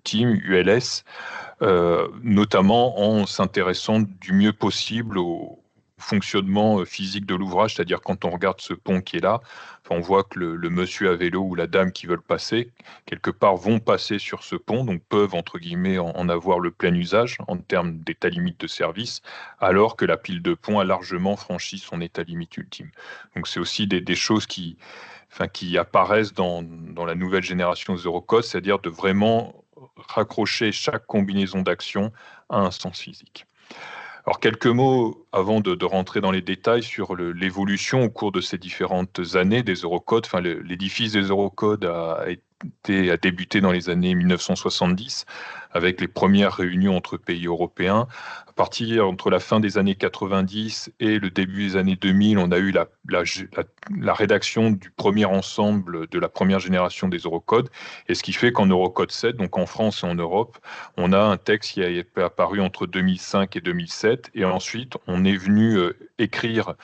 ultime, ULS, notamment en s'intéressant du mieux possible au fonctionnement physique de l'ouvrage, c'est-à-dire quand on regarde ce pont qui est là, on voit que le monsieur à vélo ou la dame qui veulent passer, quelque part vont passer sur ce pont, donc peuvent, entre guillemets, en avoir le plein usage en termes d'état limite de service, alors que la pile de pont a largement franchi son état limite ultime. Donc c'est aussi des choses qui apparaissent dans la nouvelle génération des Eurocode, c'est-à-dire de vraiment raccrocher chaque combinaison d'actions à un sens physique. Alors, quelques mots avant de rentrer dans les détails sur l'évolution au cours de ces différentes années des Eurocodes. Enfin, l'édifice des Eurocodes a débuté dans les années 1970 avec les premières réunions entre pays européens. À partir entre la fin des années 90 et le début des années 2000, on a eu la rédaction du premier ensemble de la première génération des Eurocodes. Et ce qui fait qu'en Eurocode 7, donc en France et en Europe, on a un texte qui a apparu entre 2005 et 2007. Et ensuite, on est venu écrire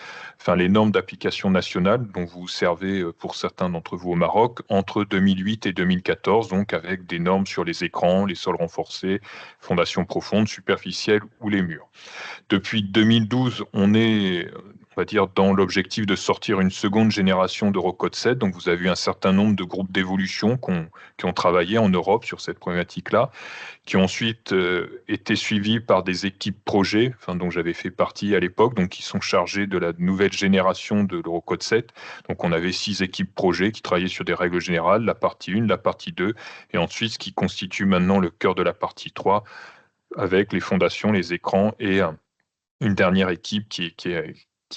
les normes d'application nationale dont vous servez pour certains d'entre vous au Maroc entre 2008 et 2014, donc avec des normes sur les écrans, les sols renforcés, fondations profondes, superficielles ou les murs. Depuis 2012, on est, on va dire, dans l'objectif de sortir une seconde génération d'Eurocode 7. Donc, vous avez eu un certain nombre de groupes d'évolution qui ont travaillé en Europe sur cette problématique-là, qui ont ensuite été suivis par des équipes projets, dont j'avais fait partie à l'époque, donc qui sont chargés de la nouvelle génération de l'Eurocode 7. Donc, on avait 6 équipes projets qui travaillaient sur des règles générales, la partie 1, la partie 2, et ensuite ce qui constitue maintenant le cœur de la partie 3, avec les fondations, les écrans et une dernière équipe qui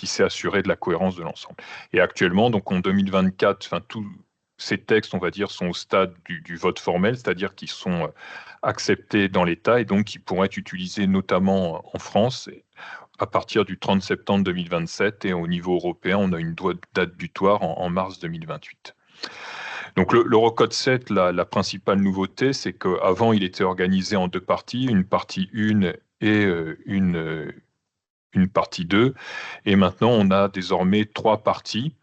s'est assurée de la cohérence de l'ensemble. Et actuellement, donc en 2024, tous ces textes, on va dire, sont au stade du vote formel, c'est-à-dire qu'ils sont acceptés dans l'État et donc qui pourront être utilisés notamment en France à partir du 30 septembre 2027 et au niveau européen, on a une date butoir en mars 2028. Donc l'Eurocode 7, la principale nouveauté, c'est qu'avant, il était organisé en 2 parties, une partie 1 et une partie 2. Et maintenant, on a désormais 3 parties,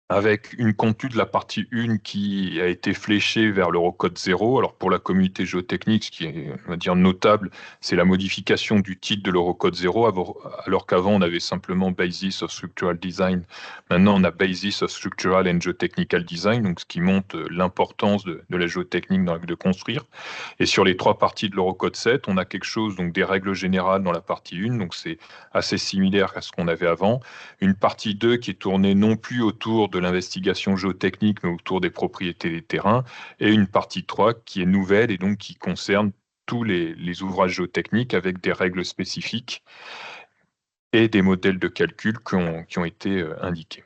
avec une contenu de la partie 1 qui a été fléchée vers l'Eurocode 0. Alors pour la communauté géotechnique, ce qui est, on va dire, notable, c'est la modification du titre de l'Eurocode 0, alors qu'avant on avait simplement Basis of Structural Design. Maintenant on a Basis of Structural and Geotechnical Design, donc ce qui montre l'importance de la géotechnique dans l'acte de construire. Et sur les 3 parties de l'Eurocode 7, on a quelque chose, donc des règles générales dans la partie 1, donc c'est assez similaire à ce qu'on avait avant. Une partie 2 qui est tournée non plus autour de l'investigation géotechnique, mais autour des propriétés des terrains, et une partie 3 qui est nouvelle et donc qui concerne tous les ouvrages géotechniques avec des règles spécifiques et des modèles de calcul qui ont été indiqués.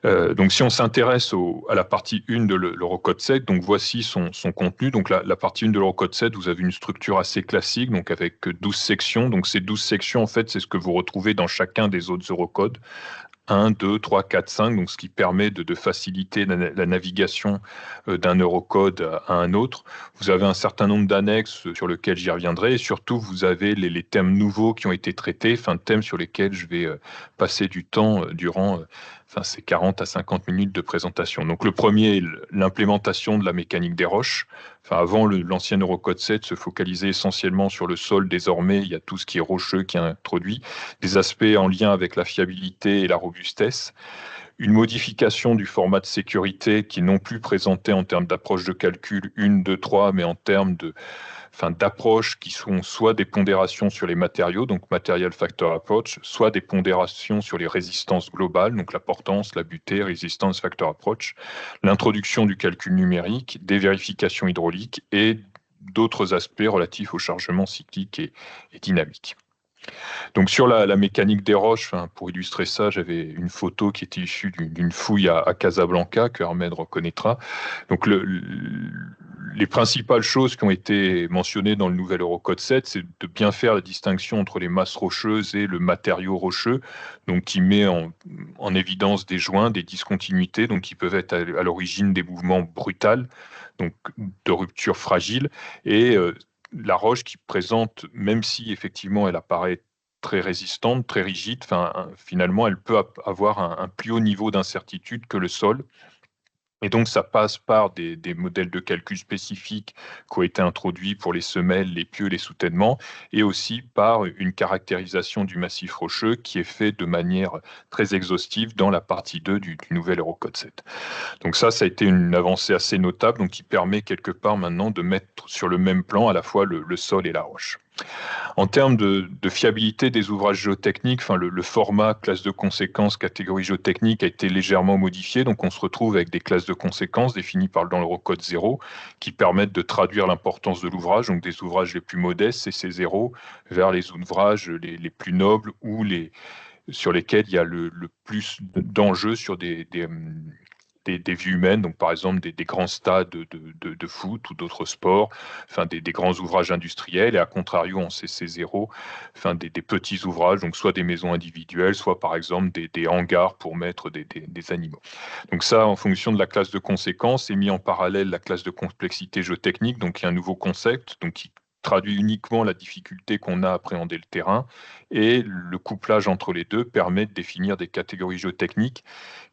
Donc, si on s'intéresse à la partie 1 de l'Eurocode 7, donc voici son contenu. Donc, la partie 1 de l'Eurocode 7, vous avez une structure assez classique, donc avec 12 sections. Donc, ces 12 sections, en fait, c'est ce que vous retrouvez dans chacun des autres Eurocodes. 1, 2, 3, 4, 5, donc ce qui permet de faciliter la navigation d'un Eurocode à un autre. Vous avez un certain nombre d'annexes sur lesquelles j'y reviendrai, et surtout vous avez les thèmes nouveaux qui ont été traités, thèmes sur lesquels je vais passer du temps durant ces 40 à 50 minutes de présentation. Donc le premier est l'implémentation de la mécanique des roches. Avant, l'ancien Eurocode 7 se focalisait essentiellement sur le sol. Désormais, il y a tout ce qui est rocheux qui est introduit, des aspects en lien avec la fiabilité et la robustesse, une modification du format de sécurité qui est non plus présenté en termes d'approche de calcul 1, 2, 3, mais en termes d'approches qui sont soit des pondérations sur les matériaux, donc Material Factor Approach, soit des pondérations sur les résistances globales, donc la portance, la butée, Resistance Factor Approach, l'introduction du calcul numérique, des vérifications hydrauliques et d'autres aspects relatifs au chargement cyclique et dynamique. Donc sur la mécanique des roches, pour illustrer ça, j'avais une photo qui était issue d'une fouille à Casablanca, que Ahmed reconnaîtra. Donc les principales choses qui ont été mentionnées dans le nouvel Eurocode 7, c'est de bien faire la distinction entre les masses rocheuses et le matériau rocheux, donc qui met en évidence des joints, des discontinuités, donc qui peuvent être à l'origine des mouvements brutals, donc de rupture fragile, et la roche qui présente, même si effectivement elle apparaît très résistante, très rigide, finalement elle peut avoir un plus haut niveau d'incertitude que le sol. Et donc, ça passe par des modèles de calcul spécifiques qui ont été introduits pour les semelles, les pieux, les soutènements, et aussi par une caractérisation du massif rocheux qui est fait de manière très exhaustive dans la partie 2 du nouvel Eurocode 7. Donc ça a été une avancée assez notable, donc qui permet quelque part maintenant de mettre sur le même plan à la fois le sol et la roche. En termes de fiabilité des ouvrages géotechniques, enfin, le format classe de conséquences, catégorie géotechnique a été légèrement modifié. Donc, on se retrouve avec des classes de conséquences définies dans l'Eurocode 0 qui permettent de traduire l'importance de l'ouvrage, donc des ouvrages les plus modestes, c'est ces 0, vers les ouvrages les plus nobles ou sur lesquels il y a le plus d'enjeux sur des vies humaines, donc par exemple des grands stades de foot ou d'autres sports, enfin des grands ouvrages industriels, et à contrario en CC0, enfin des petits ouvrages, donc soit des maisons individuelles, soit par exemple des hangars pour mettre des animaux. Donc ça, en fonction de la classe de conséquences, est mis en parallèle la classe de complexité géotechnique, donc il y a un nouveau concept, donc qui traduit uniquement la difficulté qu'on a à appréhender le terrain, et le couplage entre les deux permet de définir des catégories géotechniques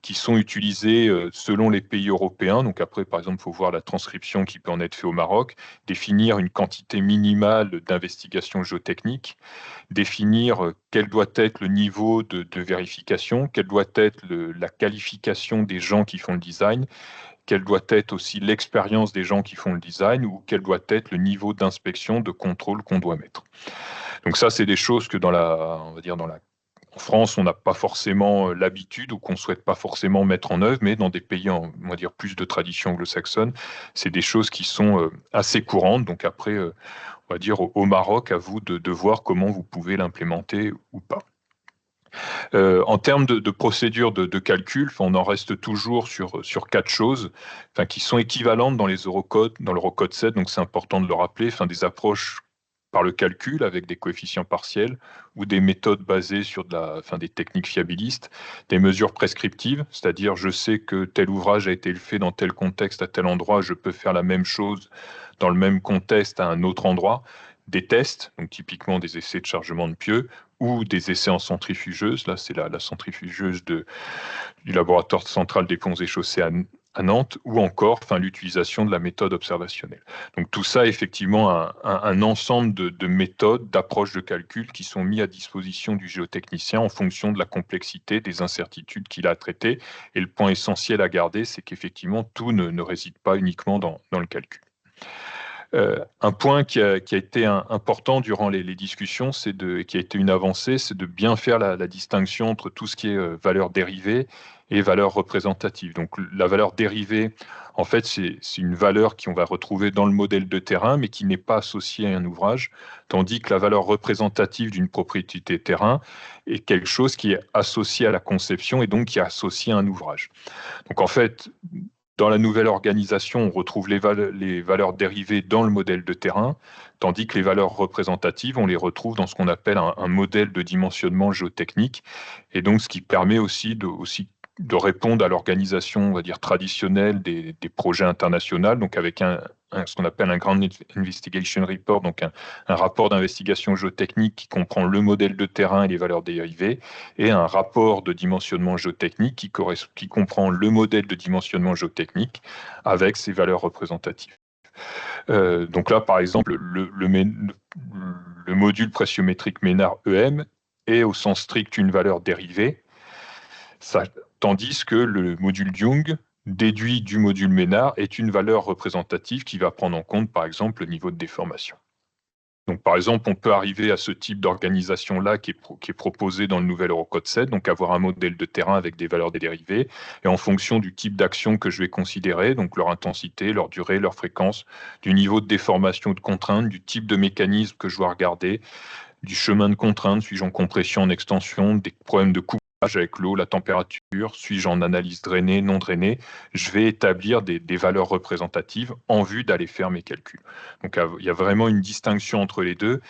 qui sont utilisées selon les pays européens. Donc après, par exemple, il faut voir la transcription qui peut en être faite au Maroc, définir une quantité minimale d'investigation géotechnique, définir quel doit être le niveau de vérification, quelle doit être la qualification des gens qui font le design, quelle doit être aussi l'expérience des gens qui font le design, ou quel doit être le niveau d'inspection, de contrôle qu'on doit mettre. Donc ça, c'est des choses que on va dire en France, on n'a pas forcément l'habitude ou qu'on ne souhaite pas forcément mettre en œuvre, mais dans des pays, on va dire, plus de tradition anglo-saxonne, c'est des choses qui sont assez courantes. Donc après, on va dire au Maroc, à vous de voir comment vous pouvez l'implémenter ou pas. En termes de procédures de calcul, on en reste toujours sur quatre choses, qui sont équivalentes dans dans l'Eurocode 7, donc c'est important de le rappeler, des approches par le calcul avec des coefficients partiels ou des méthodes basées sur des techniques fiabilistes, des mesures prescriptives, c'est-à-dire je sais que tel ouvrage a été fait dans tel contexte à tel endroit, je peux faire la même chose dans le même contexte à un autre endroit, des tests, donc typiquement des essais de chargement de pieux, ou des essais en centrifugeuse. Là, c'est la centrifugeuse du laboratoire central des ponts et chaussées à Nantes, ou encore l'utilisation de la méthode observationnelle. Donc tout ça, effectivement, un ensemble de méthodes, d'approches de calcul qui sont mis à disposition du géotechnicien en fonction de la complexité des incertitudes qu'il a à traiter. Et le point essentiel à garder, c'est qu'effectivement, tout ne réside pas uniquement dans le calcul. Un point qui a été important durant les discussions, qui a été une avancée, c'est de bien faire la distinction entre tout ce qui est valeur dérivée et valeur représentative. Donc la valeur dérivée, en fait, c'est une valeur qu'on va retrouver dans le modèle de terrain, mais qui n'est pas associée à un ouvrage, tandis que la valeur représentative d'une propriété terrain est quelque chose qui est associé à la conception et donc qui est associé à un ouvrage. Donc en fait, dans la nouvelle organisation, on retrouve les valeurs dérivées dans le modèle de terrain, tandis que les valeurs représentatives, on les retrouve dans ce qu'on appelle un modèle de dimensionnement géotechnique, et donc ce qui permet aussi de répondre à l'organisation, on va dire, traditionnelle des projets internationaux, donc avec ce qu'on appelle un Ground Investigation Report, donc un rapport d'investigation géotechnique qui comprend le modèle de terrain et les valeurs dérivées, et un rapport de dimensionnement géotechnique qui comprend le modèle de dimensionnement géotechnique avec ses valeurs représentatives. Donc là, par exemple, le module pressiométrique Ménard EM est au sens strict une valeur dérivée, tandis que le module Young, déduit du module Ménard, est une valeur représentative qui va prendre en compte, par exemple, le niveau de déformation. Donc, par exemple, on peut arriver à ce type d'organisation-là qui est proposé dans le nouvel Eurocode 7, donc avoir un modèle de terrain avec des valeurs des dérivées, et en fonction du type d'action que je vais considérer, donc leur intensité, leur durée, leur fréquence, du niveau de déformation ou de contrainte, du type de mécanisme que je dois regarder, du chemin de contrainte, suis-je en compression, en extension, des problèmes de couplage avec l'eau, la température, suis-je en analyse drainée, non drainée, je vais établir des valeurs représentatives en vue d'aller faire mes calculs. Donc il y a vraiment une distinction entre les deux,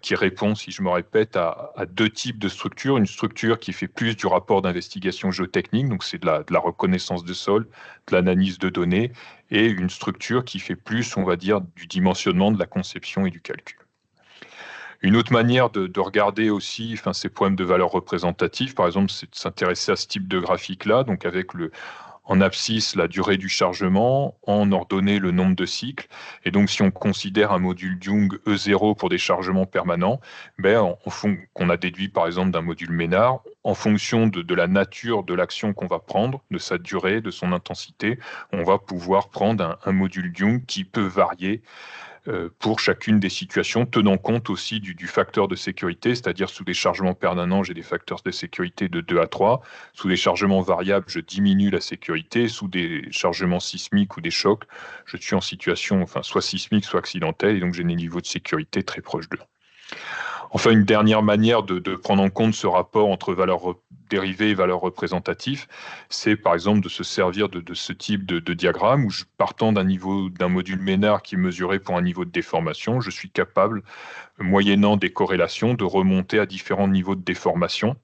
qui répond, si je me répète, à deux types de structures. Une structure qui fait plus du rapport d'investigation géotechnique, donc c'est de la reconnaissance de sol, de l'analyse de données, et une structure qui fait plus, on va dire, du dimensionnement, de la conception et du calcul. Une autre manière de regarder aussi ces problèmes de valeur représentative, par exemple, c'est de s'intéresser à ce type de graphique-là, donc avec en abscisse la durée du chargement, en ordonnée le nombre de cycles. Et donc, si on considère un module Young E0 pour des chargements permanents, qu'on a déduit par exemple d'un module Ménard, en fonction de la nature de l'action qu'on va prendre, de sa durée, de son intensité, on va pouvoir prendre un module Young qui peut varier pour chacune des situations, tenant compte aussi du facteur de sécurité, c'est-à-dire sous des chargements permanents, j'ai des facteurs de sécurité de 2 à 3, sous des chargements variables, je diminue la sécurité, sous des chargements sismiques ou des chocs, je suis en situation soit sismique, soit accidentelle, et donc j'ai des niveaux de sécurité très proches d'eux. Enfin, une dernière manière de prendre en compte ce rapport entre valeurs dérivées et valeurs représentatives, c'est par exemple de se servir de ce type de diagramme où, partant d'un module Ménard qui est mesuré pour un niveau de déformation, je suis capable, moyennant des corrélations, de remonter à différents niveaux de déformation.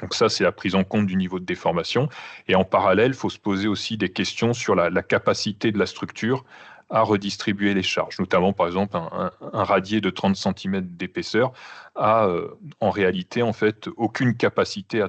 Donc ça, c'est la prise en compte du niveau de déformation. Et en parallèle, il faut se poser aussi des questions sur la capacité de la structure à redistribuer les charges. Notamment, par exemple, un radier de 30 cm d'épaisseur a en réalité en fait aucune capacité à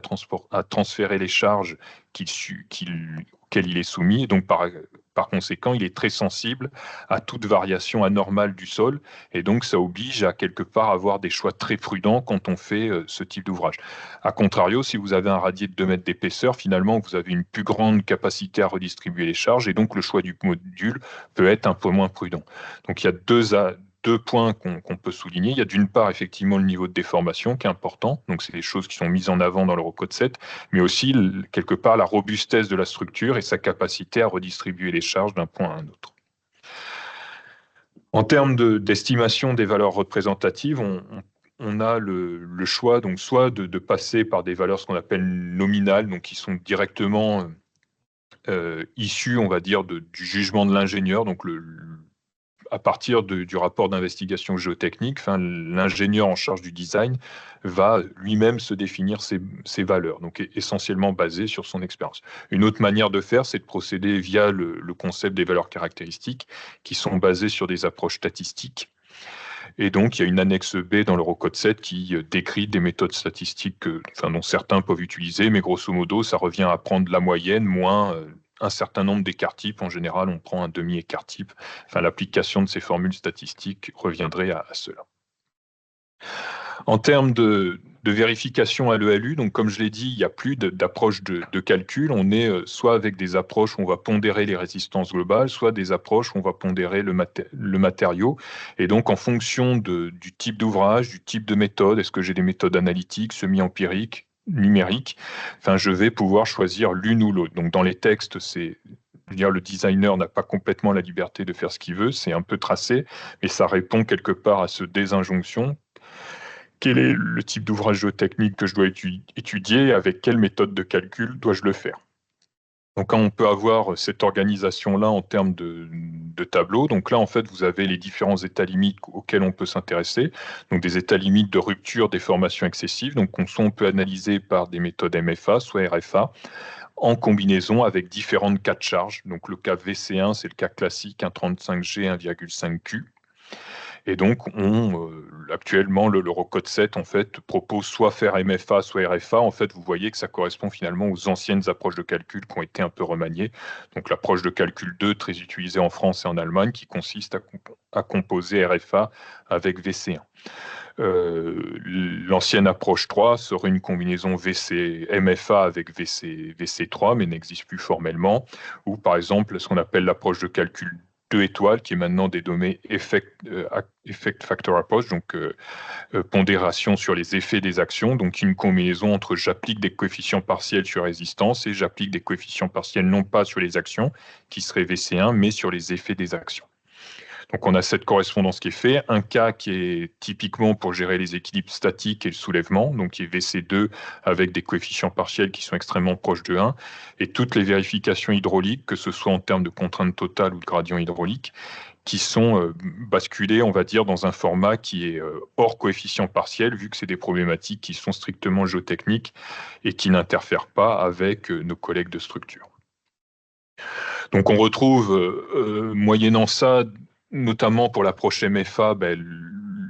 transférer les charges auxquelles il est soumis. Et donc, par conséquent, il est très sensible à toute variation anormale du sol. Et donc, ça oblige à quelque part avoir des choix très prudents quand on fait ce type d'ouvrage. A contrario, si vous avez un radier de 2 mètres d'épaisseur, finalement, vous avez une plus grande capacité à redistribuer les charges et donc le choix du module peut être un peu moins prudent. Donc, il y a deux points qu'on peut souligner. Il y a d'une part, effectivement, le niveau de déformation qui est important. Donc, c'est des choses qui sont mises en avant dans l'Eurocode 7, mais aussi, quelque part, la robustesse de la structure et sa capacité à redistribuer les charges d'un point à un autre. En termes d'estimation des valeurs représentatives, on a le choix, donc soit de passer par des valeurs ce qu'on appelle nominales, donc qui sont directement issues, on va dire, du jugement de l'ingénieur, donc à partir du rapport d'investigation géotechnique, l'ingénieur en charge du design va lui-même se définir ses valeurs, donc essentiellement basées sur son expérience. Une autre manière de faire, c'est de procéder via le concept des valeurs caractéristiques, qui sont basées sur des approches statistiques. Et donc, il y a une annexe B dans l'Eurocode 7 qui décrit des méthodes statistiques dont certains peuvent utiliser, mais grosso modo, ça revient à prendre la moyenne moins un certain nombre d'écarts types. En général, on prend un demi-écart type. L'application de ces formules statistiques reviendrait à cela. En termes de vérification à l'ELU, donc comme je l'ai dit, il n'y a plus d'approche de calcul. On est soit avec des approches où on va pondérer les résistances globales, soit des approches où on va pondérer le matériau. Et donc, en fonction du type d'ouvrage, du type de méthode, est-ce que j'ai des méthodes analytiques, semi-empiriques, numériques, je vais pouvoir choisir l'une ou l'autre. Donc, dans les textes, le designer n'a pas complètement la liberté de faire ce qu'il veut, c'est un peu tracé, mais ça répond quelque part à ce désinjonction. Quel est le type d'ouvrage géotechnique que je dois étudier, avec quelle méthode de calcul dois-je le faire? Donc, quand on peut avoir cette organisation-là en termes de tableau, donc là, en fait, vous avez les différents états limites auxquels on peut s'intéresser. Donc, des états limites de rupture, déformation excessive. Donc, soit on peut analyser par des méthodes MFA, soit RFA, en combinaison avec différentes cas de charge. Donc, le cas VC1, c'est le cas classique, 1,35G, 1,5Q. Et donc, actuellement, l'Eurocode 7 en fait, propose soit faire MFA, soit RFA. En fait, vous voyez que ça correspond finalement aux anciennes approches de calcul qui ont été un peu remaniées. Donc, l'approche de calcul 2, très utilisée en France et en Allemagne, qui consiste à composer RFA avec VC1. L'ancienne approche 3 serait une combinaison MFA avec VC3, mais n'existe plus formellement. Ou par exemple, ce qu'on appelle l'approche de calcul 2 étoiles, qui est maintenant dénommée Effect Factor Approach, donc pondération sur les effets des actions, donc une combinaison entre j'applique des coefficients partiels sur résistance et j'applique des coefficients partiels non pas sur les actions, qui serait VC1, mais sur les effets des actions. Donc, on a cette correspondance qui est faite. Un cas qui est typiquement pour gérer les équilibres statiques et le soulèvement, donc qui est VC2 avec des coefficients partiels qui sont extrêmement proches de 1. Et toutes les vérifications hydrauliques, que ce soit en termes de contrainte totale ou de gradient hydraulique, qui sont basculées, on va dire, dans un format qui est hors coefficient partiel, vu que c'est des problématiques qui sont strictement géotechniques et qui n'interfèrent pas avec nos collègues de structure. Donc, on retrouve, moyennant ça, notamment pour l'approche MFA,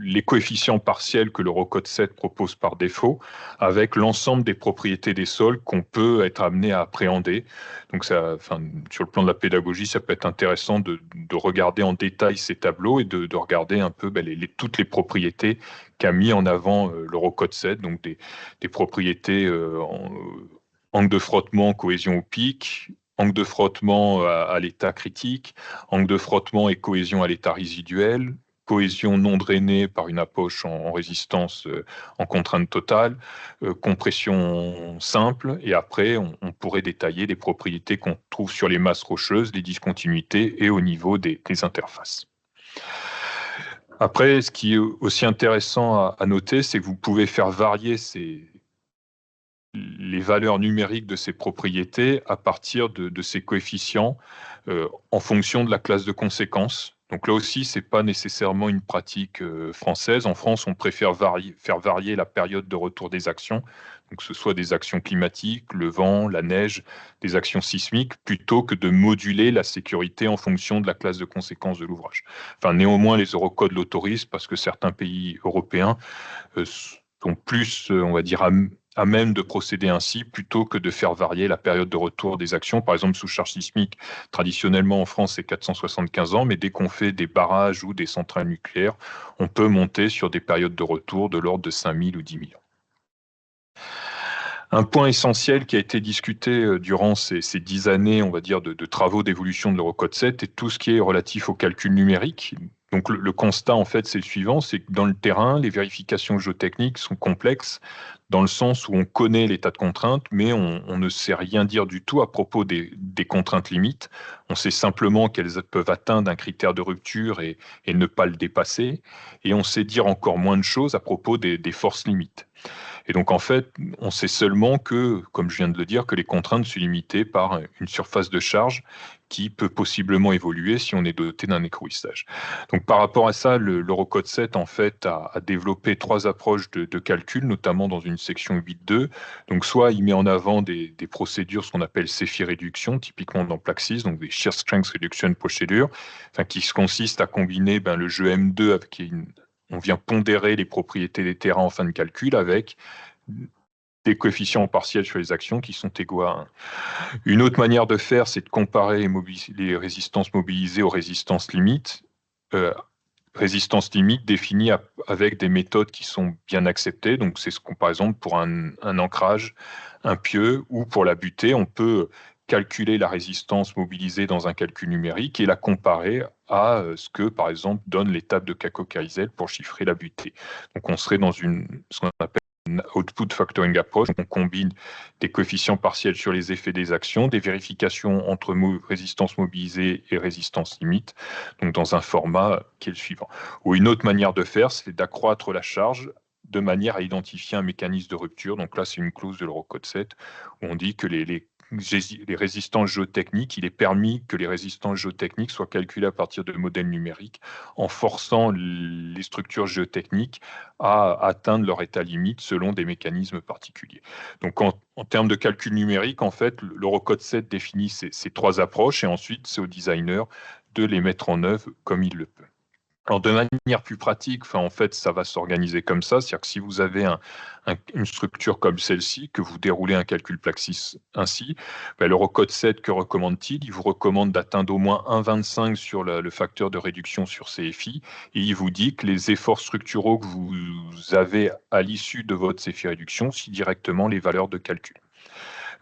les coefficients partiels que l'Eurocode 7 propose par défaut, avec l'ensemble des propriétés des sols qu'on peut être amené à appréhender. Donc ça, enfin, sur le plan de la pédagogie, ça peut être intéressant de regarder en détail ces tableaux et de regarder un peu toutes les propriétés qu'a mis en avant l'Eurocode 7, donc des propriétés angle de frottement, cohésion au pic, angle de frottement à l'état critique, angle de frottement et cohésion à l'état résiduel, cohésion non drainée par une approche en résistance en contrainte totale, compression simple, et après on pourrait détailler les propriétés qu'on trouve sur les masses rocheuses, les discontinuités et au niveau des interfaces. Après, ce qui est aussi intéressant à noter, c'est que vous pouvez faire varier les valeurs numériques de ces propriétés à partir de ces coefficients en fonction de la classe de conséquence. Donc là aussi, ce n'est pas nécessairement une pratique française. En France, on préfère faire varier la période de retour des actions, donc que ce soit des actions climatiques, le vent, la neige, des actions sismiques, plutôt que de moduler la sécurité en fonction de la classe de conséquence de l'ouvrage. Enfin, néanmoins, les Eurocodes l'autorisent parce que certains pays européens sont plus, on va dire, à même de procéder ainsi plutôt que de faire varier la période de retour des actions. Par exemple, sous charge sismique, traditionnellement en France, c'est 475 ans, mais dès qu'on fait des barrages ou des centrales nucléaires, on peut monter sur des périodes de retour de l'ordre de 5000 ou 10 000 ans. Un point essentiel qui a été discuté durant ces 10 années, on va dire, de travaux d'évolution de l'Eurocode 7 est tout ce qui est relatif au calcul numérique. Donc le constat, en fait, c'est le suivant, c'est que dans le terrain, les vérifications géotechniques sont complexes dans le sens où on connaît l'état de contrainte, mais on ne sait rien dire du tout à propos des contraintes limites. On sait simplement qu'elles peuvent atteindre un critère de rupture et ne pas le dépasser. Et on sait dire encore moins de choses à propos des forces limites. Et donc, en fait, on sait seulement que, comme je viens de le dire, que les contraintes sont limitées par une surface de charge qui peut possiblement évoluer si on est doté d'un écrouissage. Donc, par rapport à ça, l'Eurocode 7, en fait, a développé 3 approches de calcul, notamment dans une section 8.2. Donc, soit il met en avant des procédures, ce qu'on appelle CFI réduction, typiquement dans Plaxis, donc des Shear Strength Reduction Procedures, enfin, qui consiste à combiner le jeu M2 avec on vient pondérer les propriétés des terrains en fin de calcul avec des coefficients partiels sur les actions qui sont égaux à 1. Une autre manière de faire, c'est de comparer les résistances mobilisées aux résistances limites. Résistances limites définies avec des méthodes qui sont bien acceptées. Donc, c'est par exemple, pour un ancrage, un pieu ou pour la butée, on peut calculer la résistance mobilisée dans un calcul numérique et la comparer à ce que, par exemple, donne l'étape de Kakko-Kaizel pour chiffrer la butée. Donc, on serait dans ce qu'on appelle une output factoring approach. On combine des coefficients partiels sur les effets des actions, des vérifications entre résistance mobilisée et résistance limite, donc dans un format qui est le suivant. Ou une autre manière de faire, c'est d'accroître la charge de manière à identifier un mécanisme de rupture. Donc là, c'est une clause de l'Eurocode 7 où on dit que les résistances géotechniques, il est permis que les résistances géotechniques soient calculées à partir de modèles numériques en forçant les structures géotechniques à atteindre leur état limite selon des mécanismes particuliers. Donc en termes de calcul numérique, en fait, l'Eurocode 7 définit ces 3 approches et ensuite c'est au designer de les mettre en œuvre comme il le peut. Alors, de manière plus pratique, en fait, ça va s'organiser comme ça. C'est-à-dire que si vous avez une structure comme celle-ci, que vous déroulez un calcul Plaxis ainsi, l'Eurocode 7, que recommande-t-il? Il vous recommande d'atteindre au moins 1,25 sur le facteur de réduction sur CFI. Et il vous dit que les efforts structuraux que vous avez à l'issue de votre CFI réduction, sont directement les valeurs de calcul.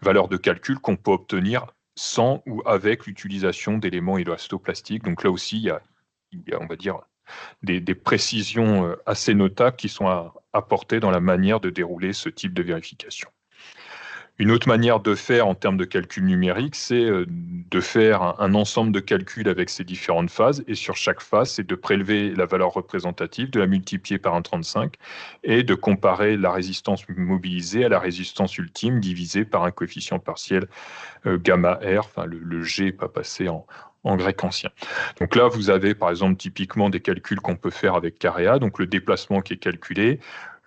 Valeurs de calcul qu'on peut obtenir sans ou avec l'utilisation d'éléments élastoplastiques. Donc là aussi, il y a, on va dire, des précisions assez notables qui sont apportées dans la manière de dérouler ce type de vérification. Une autre manière de faire en termes de calcul numérique, c'est de faire un ensemble de calculs avec ces différentes phases, et sur chaque phase, c'est de prélever la valeur représentative, de la multiplier par 1,35 et de comparer la résistance mobilisée à la résistance ultime divisée par un coefficient partiel gamma R, enfin le G n'est pas passé en grec ancien. Donc là, vous avez par exemple typiquement des calculs qu'on peut faire avec Carea, donc le déplacement qui est calculé,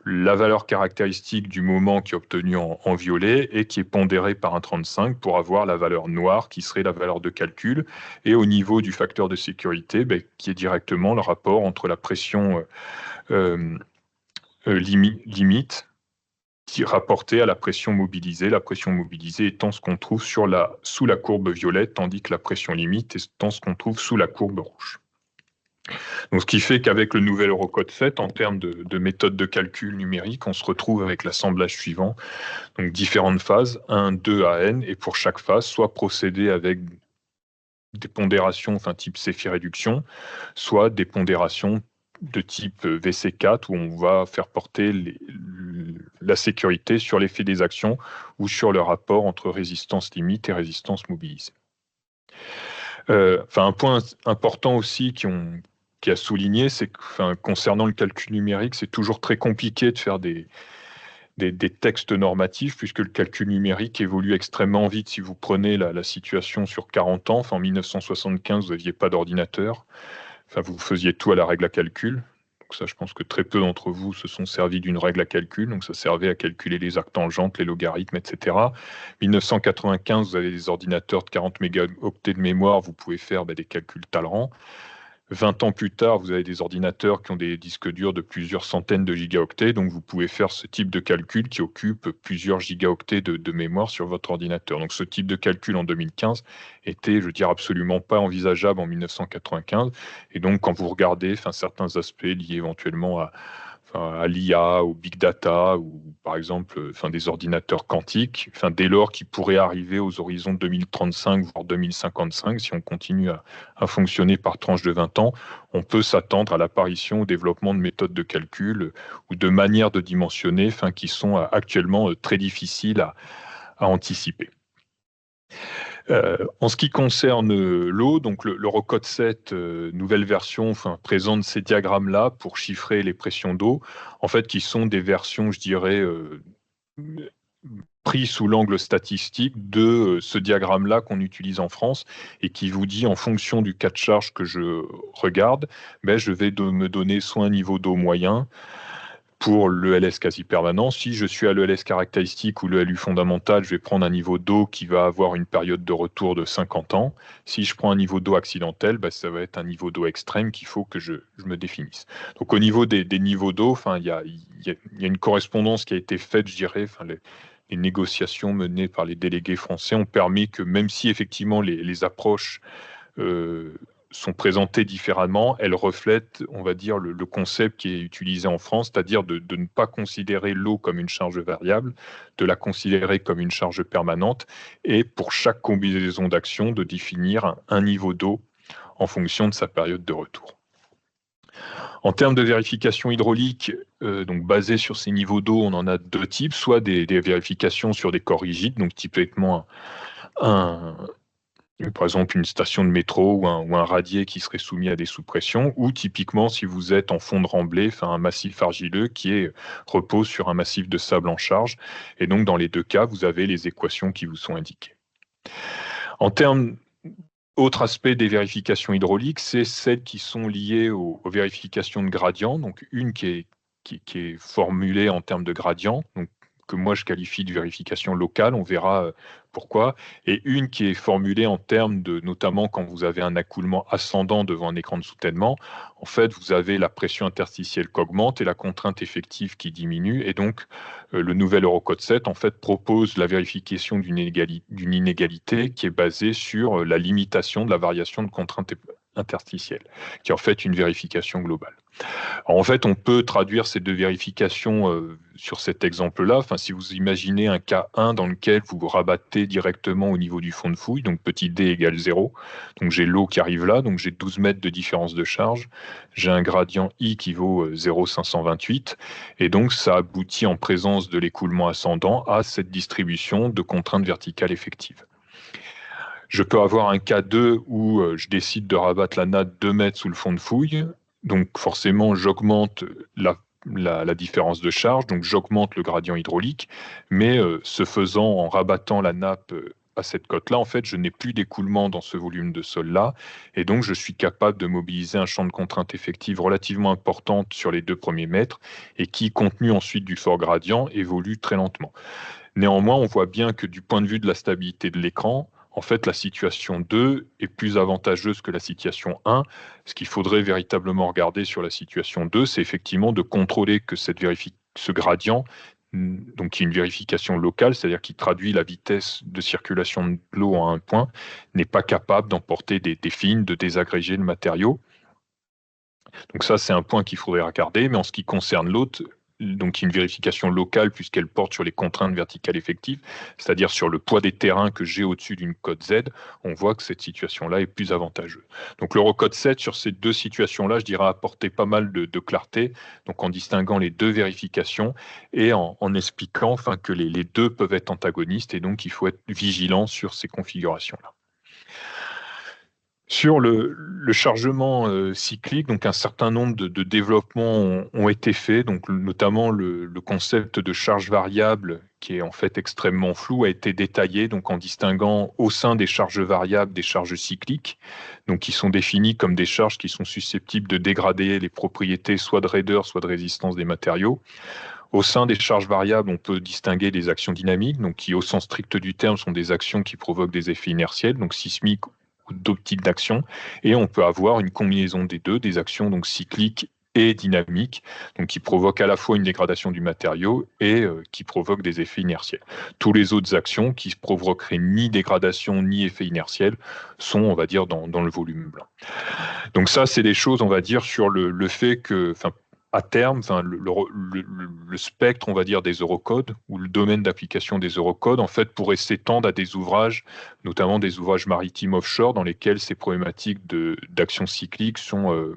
la valeur caractéristique du moment qui est obtenue en violet et qui est pondérée par un 35 pour avoir la valeur noire qui serait la valeur de calcul. Et au niveau du facteur de sécurité, qui est directement le rapport entre la pression limite qui est rapportée à la pression mobilisée étant ce qu'on trouve sous la courbe violette, tandis que la pression limite étant ce qu'on trouve sous la courbe rouge. Donc, ce qui fait qu'avec le nouvel Eurocode 7, en termes de méthode de calcul numérique, on se retrouve avec l'assemblage suivant. Donc, différentes phases, 1, 2 à n, et pour chaque phase, soit procéder avec des pondérations, type Cepheid-réduction, soit des pondérations de type VC4, où on va faire porter la sécurité sur l'effet des actions ou sur le rapport entre résistance limite et résistance mobilisée. Un point important aussi qui a souligné, c'est que concernant le calcul numérique, c'est toujours très compliqué de faire des textes normatifs, puisque le calcul numérique évolue extrêmement vite. Si vous prenez la situation sur 40 ans, en 1975, vous n'aviez pas d'ordinateur, vous faisiez tout à la règle à calcul. Donc ça, je pense que très peu d'entre vous se sont servis d'une règle à calcul. Donc ça servait à calculer les arctangentes, les logarithmes, etc. 1995, vous avez des ordinateurs de 40 mégaoctets de mémoire, vous pouvez faire des calculs Talrand. 20 ans plus tard, vous avez des ordinateurs qui ont des disques durs de plusieurs centaines de gigaoctets, donc vous pouvez faire ce type de calcul qui occupe plusieurs gigaoctets de mémoire sur votre ordinateur. Donc ce type de calcul en 2015 était, je veux dire, absolument pas envisageable en 1995. Et donc quand vous regardez certains aspects liés éventuellement à l'IA, au big data, ou par exemple des ordinateurs quantiques, dès lors qu'ils pourraient arriver aux horizons 2035, voire 2055, si on continue à fonctionner par tranche de 20 ans, on peut s'attendre à l'apparition, au développement de méthodes de calcul ou de manières de dimensionner qui sont actuellement très difficiles à anticiper. En ce qui concerne l'eau, donc l'Eurocode 7, nouvelle version, présente ces diagrammes-là pour chiffrer les pressions d'eau, en fait, qui sont des versions, je dirais, prises sous l'angle statistique de ce diagramme-là qu'on utilise en France et qui vous dit, en fonction du cas de charge que je regarde, je vais me donner soit un niveau d'eau moyen, pour l'ELS quasi permanent. Si je suis à l'ELS caractéristique ou l'ELU fondamental, je vais prendre un niveau d'eau qui va avoir une période de retour de 50 ans. Si je prends un niveau d'eau accidentel, ça va être un niveau d'eau extrême qu'il faut que je me définisse. Donc au niveau des niveaux d'eau, il y a une correspondance qui a été faite, je dirais, les négociations menées par les délégués français ont permis que même si effectivement les approches sont présentées différemment, elles reflètent, on va dire, le concept qui est utilisé en France, c'est-à-dire de ne pas considérer l'eau comme une charge variable, de la considérer comme une charge permanente, et pour chaque combinaison d'actions, de définir un niveau d'eau en fonction de sa période de retour. En termes de vérification hydraulique, donc basée sur ces niveaux d'eau, on en a deux types, soit des vérifications sur des corps rigides, donc typiquement par exemple une station de métro ou un radier qui serait soumis à des sous-pressions, ou typiquement si vous êtes en fond de remblai, un massif argileux qui repose sur un massif de sable en charge. Et donc dans les deux cas, vous avez les équations qui vous sont indiquées. En termes autre aspect des vérifications hydrauliques, c'est celles qui sont liées aux vérifications de gradient. Donc une qui est formulée en termes de gradient, donc que moi je qualifie de vérification locale, on verra pourquoi, et une qui est formulée en termes de, notamment quand vous avez un accoulement ascendant devant un écran de soutènement, en fait vous avez la pression interstitielle qui augmente et la contrainte effective qui diminue, et donc le nouvel Eurocode 7 en fait propose la vérification d'une inégalité qui est basée sur la limitation de la variation de contrainte interstitielle, qui est en fait une vérification globale. Alors, en fait, on peut traduire ces deux vérifications sur cet exemple-là. Si vous imaginez un cas 1 dans lequel vous rabattez directement au niveau du fond de fouille, donc petit d égale 0, donc j'ai l'eau qui arrive là, donc j'ai 12 mètres de différence de charge, j'ai un gradient I qui vaut 0,528, et donc ça aboutit en présence de l'écoulement ascendant à cette distribution de contraintes verticales effectives. Je peux avoir un cas 2 où je décide de rabattre la natte 2 mètres sous le fond de fouille. Donc forcément, j'augmente la différence de charge, donc j'augmente le gradient hydraulique, mais ce faisant, en rabattant la nappe à cette cote-là, en fait, je n'ai plus d'écoulement dans ce volume de sol-là, et donc je suis capable de mobiliser un champ de contrainte effective relativement important sur les 2 premiers mètres, et qui, compte tenu ensuite du fort gradient, évolue très lentement. Néanmoins, on voit bien que du point de vue de la stabilité de l'écran, en fait, la situation 2 est plus avantageuse que la situation 1. Ce qu'il faudrait véritablement regarder sur la situation 2, c'est effectivement de contrôler que ce gradient, donc qui est une vérification locale, c'est-à-dire qui traduit la vitesse de circulation de l'eau à un point, n'est pas capable d'emporter des fines, de désagréger le matériau. Donc ça, c'est un point qu'il faudrait regarder. Mais en ce qui concerne l'autre, donc une vérification locale puisqu'elle porte sur les contraintes verticales effectives, c'est-à-dire sur le poids des terrains que j'ai au-dessus d'une cote Z, on voit que cette situation-là est plus avantageuse. Donc l'Eurocode 7, sur ces 2 situations-là, je dirais apporter pas mal de clarté, donc en distinguant les 2 vérifications et en expliquant enfin, que les 2 peuvent être antagonistes et donc il faut être vigilant sur ces configurations-là. Sur le chargement cyclique, donc un certain nombre de développements ont été faits, donc notamment le concept de charge variable, qui est en fait extrêmement flou, a été détaillé donc en distinguant au sein des charges variables des charges cycliques, donc qui sont définies comme des charges qui sont susceptibles de dégrader les propriétés soit de raideur, soit de résistance des matériaux. Au sein des charges variables, on peut distinguer des actions dynamiques, donc qui au sens strict du terme sont des actions qui provoquent des effets inertiels, donc sismiques ou d'autres types d'actions, et on peut avoir une combinaison des deux, des actions donc cycliques et dynamiques, donc qui provoquent à la fois une dégradation du matériau et qui provoquent des effets inertiels. Toutes les autres actions qui ne provoqueraient ni dégradation ni effet inertiel sont, on va dire, dans le volume blanc. Donc ça, c'est des choses, on va dire, sur le fait que, à terme, le spectre, on va dire, des eurocodes ou le domaine d'application des eurocodes, en fait, pourrait s'étendre à des ouvrages, notamment des ouvrages maritimes offshore, dans lesquels ces problématiques d'action cyclique sont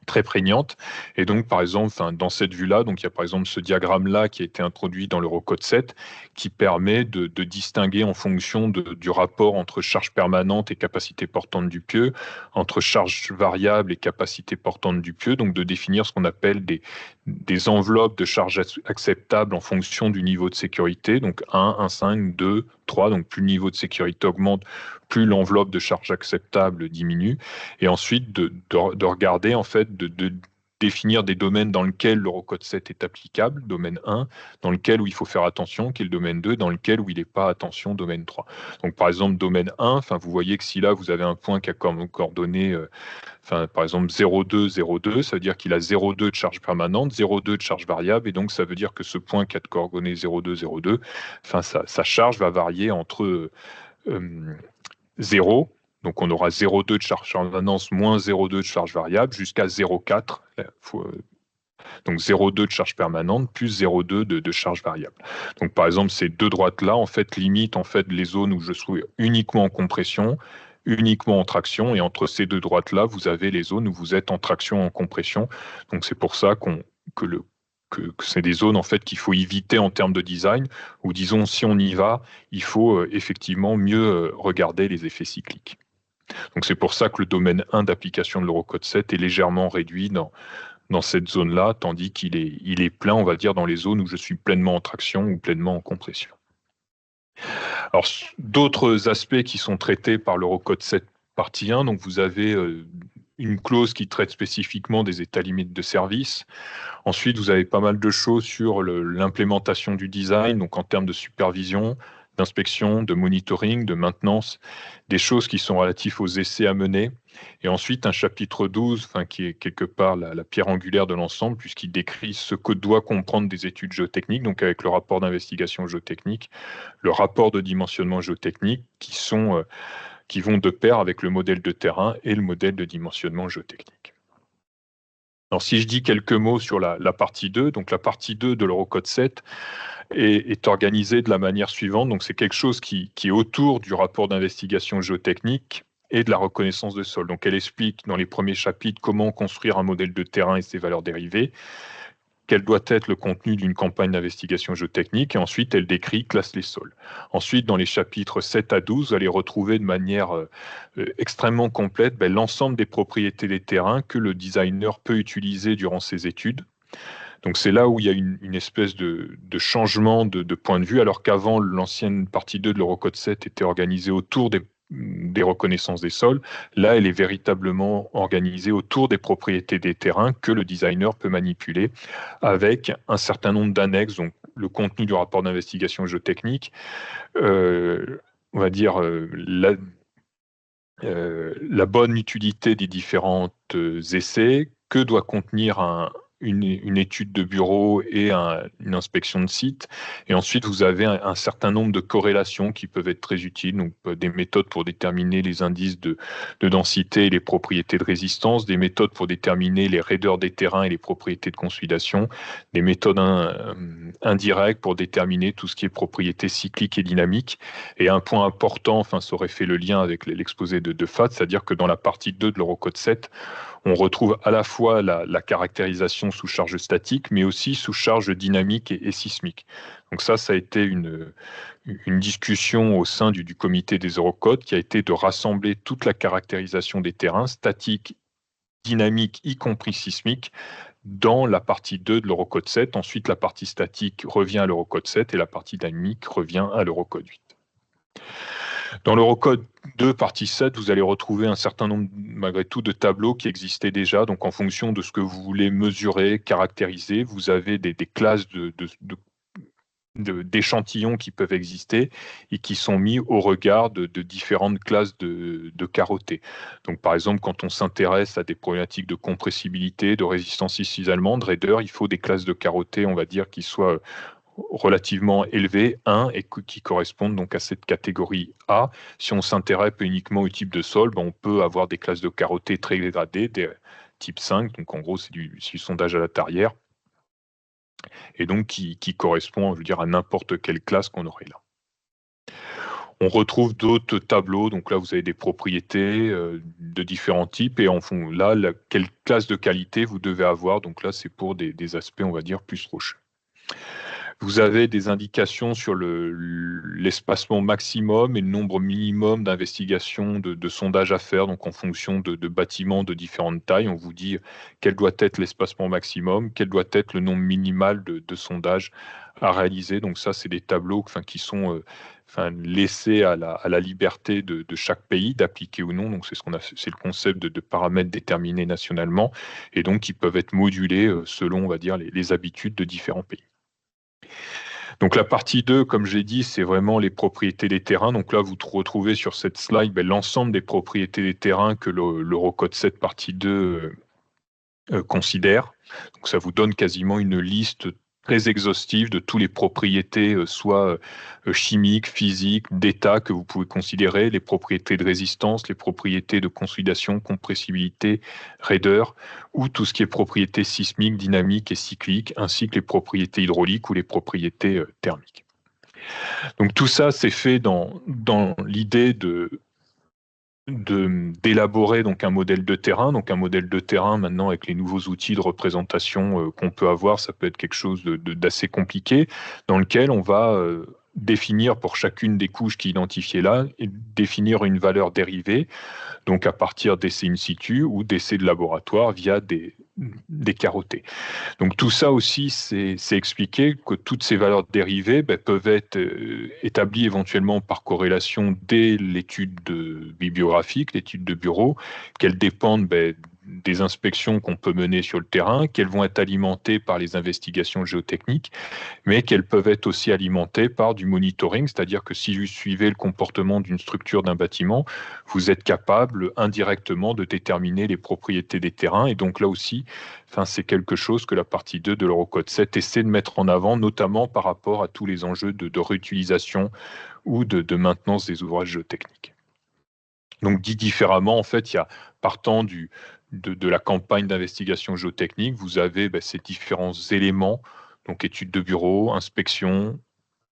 très prégnante. Et donc, par exemple, dans cette vue-là, donc il y a par exemple ce diagramme-là qui a été introduit dans l'Eurocode 7 qui permet de distinguer en fonction du rapport entre charge permanente et capacité portante du pieu, entre charge variable et capacité portante du pieu, donc de définir ce qu'on appelle des enveloppes de charge acceptables en fonction du niveau de sécurité, donc 1, 1,5, 2, 3, donc plus le niveau de sécurité augmente, plus l'enveloppe de charge acceptable diminue, et ensuite de regarder, en fait, de définir des domaines dans lesquels l'Eurocode 7 est applicable, domaine 1, dans lequel où il faut faire attention, qui est le domaine 2, dans lequel où il n'est pas attention, domaine 3. Donc par exemple, domaine 1, vous voyez que si là vous avez un point qui a comme coordonnée, par exemple 0,2, 0,2, ça veut dire qu'il a 0,2 de charge permanente, 0,2 de charge variable, et donc ça veut dire que ce point qui a de coordonnées 0,2, 0,2, sa charge va varier entre 0, donc on aura 0,2 de charge permanente moins 0,2 de charge variable, jusqu'à 0,4, donc 0,2 de charge permanente plus 0,2 de charge variable. Donc par exemple, ces 2 droites-là, en fait, limitent en fait les zones où je suis uniquement en compression, uniquement en traction, et entre ces 2 droites-là, vous avez les zones où vous êtes en traction, en compression. Donc c'est pour ça que c'est des zones en fait qu'il faut éviter en termes de design, ou disons, si on y va, il faut effectivement mieux regarder les effets cycliques. Donc c'est pour ça que le domaine 1 d'application de l'Eurocode 7 est légèrement réduit dans cette zone-là, tandis qu'il est plein, on va dire, dans les zones où je suis pleinement en traction ou pleinement en compression. Alors, d'autres aspects qui sont traités par l'Eurocode 7 partie 1, donc vous avez une clause qui traite spécifiquement des états limites de service. Ensuite, vous avez pas mal de choses sur l'implémentation du design, donc en termes de supervision, d'inspection, de monitoring, de maintenance, des choses qui sont relatives aux essais à mener. Et ensuite, un chapitre 12, qui est quelque part la pierre angulaire de l'ensemble, puisqu'il décrit ce que doit comprendre des études géotechniques, donc avec le rapport d'investigation géotechnique, le rapport de dimensionnement géotechnique, qui vont de pair avec le modèle de terrain et le modèle de dimensionnement géotechnique. Alors, si je dis quelques mots sur la partie 2, donc la partie 2 de l'Eurocode 7 est organisée de la manière suivante. Donc, c'est quelque chose qui est autour du rapport d'investigation géotechnique et de la reconnaissance de sol. Donc, elle explique dans les premiers chapitres comment construire un modèle de terrain et ses valeurs dérivées, quel doit être le contenu d'une campagne d'investigation géotechnique, et ensuite elle décrit, classe les sols. Ensuite, dans les chapitres 7 à 12, vous allez retrouver de manière extrêmement complète l'ensemble des propriétés des terrains que le designer peut utiliser durant ses études. Donc c'est là où il y a une espèce de changement de point de vue, alors qu'avant, l'ancienne partie 2 de l'Eurocode 7 était organisée autour des reconnaissances des sols. Là, elle est véritablement organisée autour des propriétés des terrains que le designer peut manipuler avec un certain nombre d'annexes, donc le contenu du rapport d'investigation géotechnique, on va dire la bonne utilité des différents essais, que doit contenir une étude de bureau et une inspection de site. Et ensuite, vous avez un certain nombre de corrélations qui peuvent être très utiles, donc des méthodes pour déterminer les indices de densité et les propriétés de résistance, des méthodes pour déterminer les raideurs des terrains et les propriétés de consolidation, des méthodes indirectes pour déterminer tout ce qui est propriétés cycliques et dynamiques. Et un point important, enfin, ça aurait fait le lien avec l'exposé de FAT, c'est-à-dire que dans la partie 2 de l'Eurocode 7, on retrouve à la fois la caractérisation sous charge statique, mais aussi sous charge dynamique et sismique. Donc ça a été une discussion au sein du comité des Eurocodes qui a été de rassembler toute la caractérisation des terrains, statique, dynamique, y compris sismique, dans la partie 2 de l'Eurocode 7. Ensuite, la partie statique revient à l'Eurocode 7 et la partie dynamique revient à l'Eurocode 8. Dans l'Eurocode 2, partie 7, vous allez retrouver un certain nombre, malgré tout, de tableaux qui existaient déjà. Donc, en fonction de ce que vous voulez mesurer, caractériser, vous avez des classes d'échantillons qui peuvent exister et qui sont mis au regard de différentes classes de carottés. Donc, par exemple, quand on s'intéresse à des problématiques de compressibilité, de résistance ici-allemande, raideur, il faut des classes de carottés, on va dire, qui soient relativement élevés, 1, et qui correspondent donc à cette catégorie A. Si on s'intéresse uniquement au type de sol, on peut avoir des classes de carottés très dégradées, des type 5, donc en gros c'est du sondage à la tarière, et donc qui correspond, je veux dire, à n'importe quelle classe qu'on aurait là. On retrouve d'autres tableaux, donc là vous avez des propriétés de différents types, et en fond là, quelle classe de qualité vous devez avoir, donc là c'est pour des aspects, on va dire, plus rocheux. Vous avez des indications sur l'espacement maximum et le nombre minimum d'investigations, de sondages à faire, donc en fonction de bâtiments de différentes tailles. On vous dit quel doit être l'espacement maximum, quel doit être le nombre minimal de sondages à réaliser. Donc ça, c'est des tableaux qui sont laissés à la liberté de chaque pays d'appliquer ou non. Donc c'est le concept de paramètres déterminés nationalement et donc qui peuvent être modulés selon, on va dire, les habitudes de différents pays. Donc la partie 2, comme j'ai dit, c'est vraiment les propriétés des terrains. Donc là, vous retrouvez sur cette slide l'ensemble des propriétés des terrains que l'Eurocode 7 partie 2 considère. Donc ça vous donne quasiment une liste très exhaustive de toutes les propriétés, soit chimiques, physiques, d'état que vous pouvez considérer, les propriétés de résistance, les propriétés de consolidation, compressibilité, raideur, ou tout ce qui est propriétés sismiques, dynamiques et cycliques, ainsi que les propriétés hydrauliques ou les propriétés thermiques. Donc tout ça, c'est fait dans l'idée d'élaborer donc un modèle de terrain. Donc un modèle de terrain maintenant avec les nouveaux outils de représentation qu'on peut avoir, ça peut être quelque chose d'assez compliqué, dans lequel on va définir pour chacune des couches qui est identifiée là, et définir une valeur dérivée, donc à partir d'essais in situ ou d'essais de laboratoire via des carottés. Donc tout ça aussi, c'est expliqué que toutes ces valeurs dérivées peuvent être établies éventuellement par corrélation dès l'étude bibliographique, l'étude de bureau, qu'elles dépendent des inspections qu'on peut mener sur le terrain, qu'elles vont être alimentées par les investigations géotechniques, mais qu'elles peuvent être aussi alimentées par du monitoring, c'est-à-dire que si vous suivez le comportement d'une structure, d'un bâtiment, vous êtes capable indirectement de déterminer les propriétés des terrains. Et donc là aussi, c'est quelque chose que la partie 2 de l'Eurocode 7 essaie de mettre en avant, notamment par rapport à tous les enjeux de réutilisation ou de maintenance des ouvrages géotechniques. Donc dit différemment, en fait, il y a, partant de la campagne d'investigation géotechnique, vous avez ces différents éléments, donc études de bureau, inspection,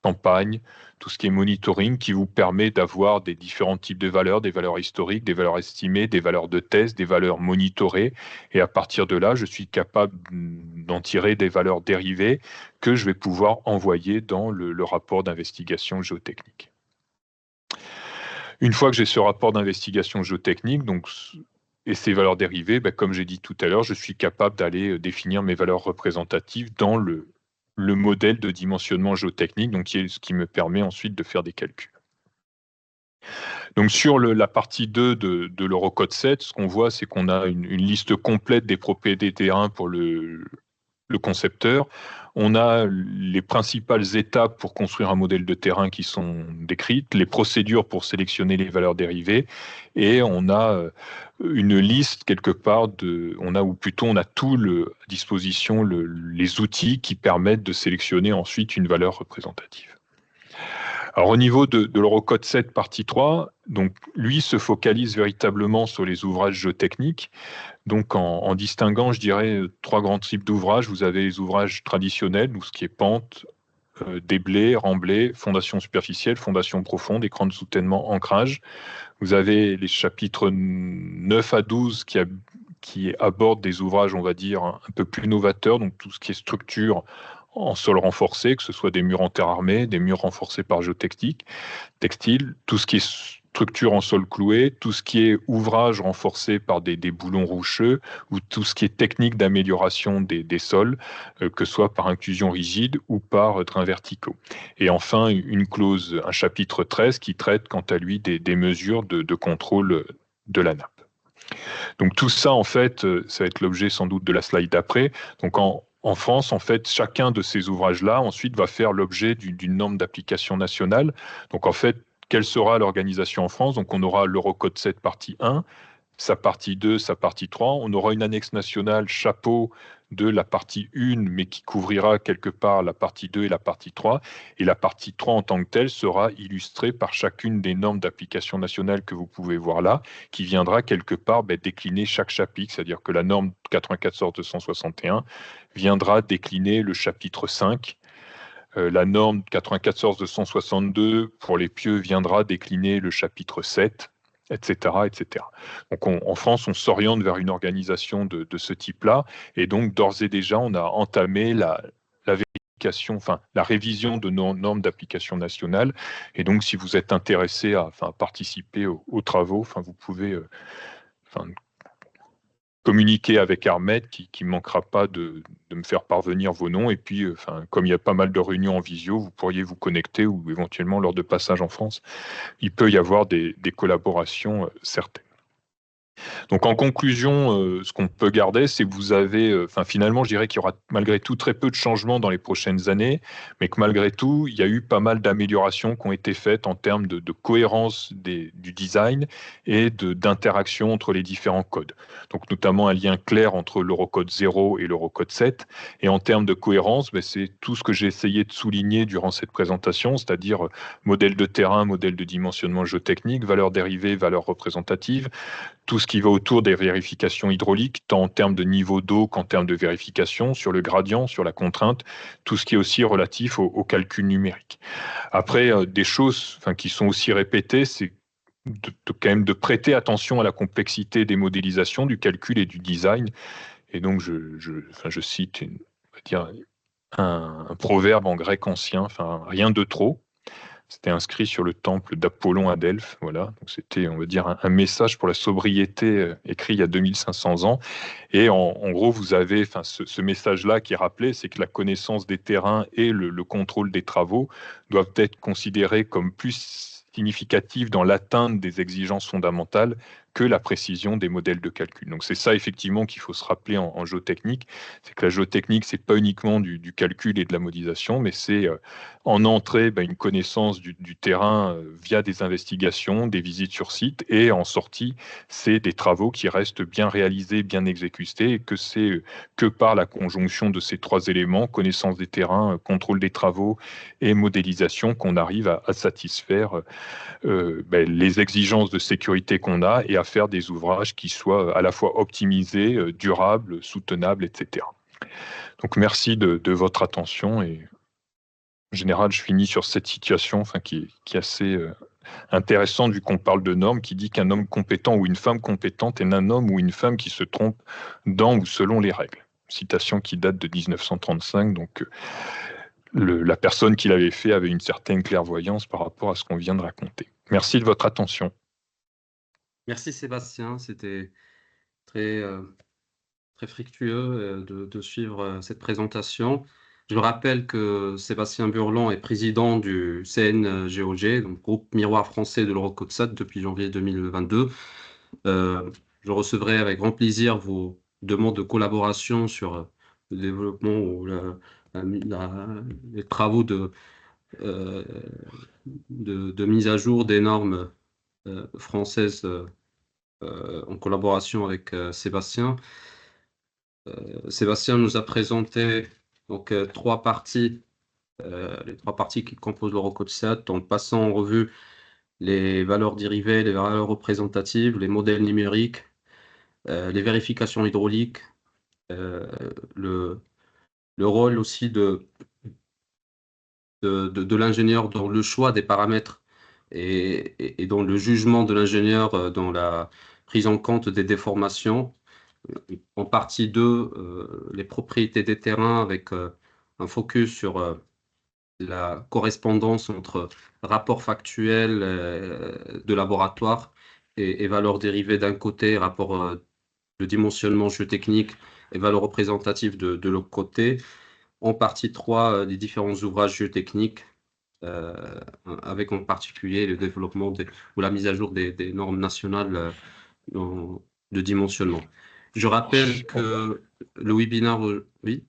campagne, tout ce qui est monitoring, qui vous permet d'avoir des différents types de valeurs, des valeurs historiques, des valeurs estimées, des valeurs de test, des valeurs monitorées. Et à partir de là, je suis capable d'en tirer des valeurs dérivées que je vais pouvoir envoyer dans le rapport d'investigation géotechnique. Une fois que j'ai ce rapport d'investigation géotechnique, donc Et ces valeurs dérivées, comme j'ai dit tout à l'heure, je suis capable d'aller définir mes valeurs représentatives dans le modèle de dimensionnement géotechnique, donc ce qui me permet ensuite de faire des calculs. Donc sur la partie 2 de l'Eurocode 7, ce qu'on voit, c'est qu'on a une liste complète des propriétés des terrains pour le concepteur. On a les principales étapes pour construire un modèle de terrain qui sont décrites, les procédures pour sélectionner les valeurs dérivées, et on a une liste quelque part on a tout à disposition les outils qui permettent de sélectionner ensuite une valeur représentative. Alors au niveau de l'Eurocode 7 partie 3, donc lui se focalise véritablement sur les ouvrages géotechniques. Donc en distinguant, je dirais, 3 grands types d'ouvrages. Vous avez les ouvrages traditionnels, tout ce qui est pente, déblai, remblai, fondation superficielle, fondation profonde, écran de soutènement, ancrage. Vous avez les chapitres 9 à 12 qui abordent des ouvrages, on va dire, un peu plus novateurs, donc tout ce qui est structure en sol renforcé, que ce soit des murs en terre armée, des murs renforcés par géotechnique, textile, tout ce qui est structure en sol cloué, tout ce qui est ouvrage renforcé par des boulons roucheux, ou tout ce qui est technique d'amélioration des sols, que ce soit par inclusion rigide ou par trains verticaux. Et enfin, une clause, un chapitre 13 qui traite quant à lui des mesures de contrôle de la nappe. Donc tout ça, en fait, ça va être l'objet sans doute de la slide d'après. Donc en France, en fait, chacun de ces ouvrages-là, ensuite, va faire l'objet d'une norme d'application nationale. Donc en fait, quelle sera l'organisation en France? Donc on aura l'Eurocode 7 partie 1, sa partie 2, sa partie 3. On aura une annexe nationale chapeau de la partie 1, mais qui couvrira quelque part la partie 2 et la partie 3. Et la partie 3 en tant que telle sera illustrée par chacune des normes d'application nationale que vous pouvez voir là, qui viendra quelque part décliner chaque chapitre, c'est-à-dire que la norme 94-261 viendra décliner le chapitre 5. La norme 94-262 pour les pieux viendra décliner le chapitre 7, etc., etc. Donc en France, on s'oriente vers une organisation de ce type-là, et donc d'ores et déjà, on a entamé la vérification, enfin la révision de nos normes d'application nationale. Et donc, si vous êtes intéressé à participer aux travaux, vous pouvez communiquer avec Armed qui ne manquera pas de me faire parvenir vos noms. Et puis, comme il y a pas mal de réunions en visio, vous pourriez vous connecter, ou éventuellement lors de passage en France, il peut y avoir des collaborations certaines. Donc en conclusion, ce qu'on peut garder, c'est que vous avez, finalement, je dirais qu'il y aura malgré tout très peu de changements dans les prochaines années, mais que malgré tout, il y a eu pas mal d'améliorations qui ont été faites en termes de cohérence du design et d'interaction entre les différents codes. Donc notamment un lien clair entre l'Eurocode 0 et l'Eurocode 7. Et en termes de cohérence, c'est tout ce que j'ai essayé de souligner durant cette présentation, c'est-à-dire modèle de terrain, modèle de dimensionnement géotechnique, valeurs dérivées, valeurs représentatives, tout ce qui va autour des vérifications hydrauliques, tant en termes de niveau d'eau qu'en termes de vérification, sur le gradient, sur la contrainte, tout ce qui est aussi relatif au calcul numérique. Après, des choses qui sont aussi répétées, c'est quand même de prêter attention à la complexité des modélisations, du calcul et du design. Et donc, je cite on va dire, un proverbe en grec ancien, rien de trop. C'était inscrit sur le temple d'Apollon à Delphes. Voilà. Donc c'était, on va dire, un message pour la sobriété écrit il y a 2500 ans. Et en gros, vous avez ce message-là qui est rappelé, c'est que la connaissance des terrains et le contrôle des travaux doivent être considérés comme plus significatifs dans l'atteinte des exigences fondamentales que la précision des modèles de calcul. Donc c'est ça effectivement qu'il faut se rappeler en géotechnique, c'est que la géotechnique, c'est pas uniquement du calcul et de la modélisation, mais c'est en entrée une connaissance du terrain via des investigations, des visites sur site, et en sortie, c'est des travaux qui restent bien réalisés, bien exécutés, et que c'est que par la conjonction de ces 3 éléments, connaissance des terrains, contrôle des travaux et modélisation, qu'on arrive à satisfaire les exigences de sécurité qu'on a et à faire des ouvrages qui soient à la fois optimisés, durables, soutenables, etc. Donc merci de votre attention, et en général, je finis sur cette situation qui est assez intéressante, vu qu'on parle de normes, qui dit qu'un homme compétent ou une femme compétente est un homme ou une femme qui se trompe dans ou selon les règles. Citation qui date de 1935, donc la personne qui l'avait fait avait une certaine clairvoyance par rapport à ce qu'on vient de raconter. Merci de votre attention. Merci Sébastien, c'était très, très fructueux de suivre cette présentation. Je rappelle que Sébastien Burland est président du CNGOG, donc groupe Miroir français de l'Eurocodsat depuis janvier 2022. Je recevrai avec grand plaisir vos demandes de collaboration sur le développement ou les travaux euh, de mise à jour des normes françaises en collaboration avec Sébastien. Sébastien nous a présenté donc les trois parties qui composent l'Eurocodsat, en passant en revue les valeurs dérivées, les valeurs représentatives, les modèles numériques, les vérifications hydrauliques, euh, le, le rôle aussi de l'ingénieur dans le choix des paramètres et dans le jugement de l'ingénieur dans la prise en compte des déformations. En partie 2, les propriétés des terrains avec un focus sur la correspondance entre rapport factuel de laboratoire et valeurs dérivées d'un côté, rapport de dimensionnement géotechnique et valeurs représentatives de l'autre côté. En partie 3, les différents ouvrages géotechniques, avec en particulier le développement ou la mise à jour des normes nationales de dimensionnement. Je rappelle que le webinaire, oui,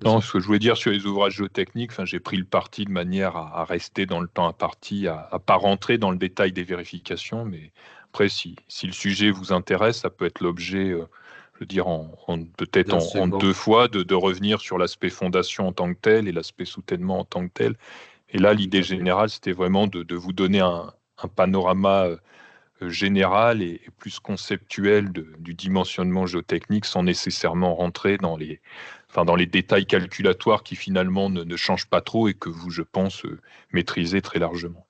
Non, vas-y. ce que je voulais dire sur les ouvrages géotechniques, j'ai pris le parti de manière à rester dans le temps imparti, à pas rentrer dans le détail des vérifications, mais après, si le sujet vous intéresse, ça peut être l'objet, je veux dire, peut-être D'un en second. deux fois, de revenir sur l'aspect fondation en tant que tel et l'aspect soutènement en tant que tel. Et là, Tout l'idée à fait. générale, c'était vraiment de vous donner un panorama général et plus conceptuel du dimensionnement géotechnique sans nécessairement rentrer dans les détails calculatoires qui finalement ne changent pas trop et que vous, je pense, maîtrisez très largement.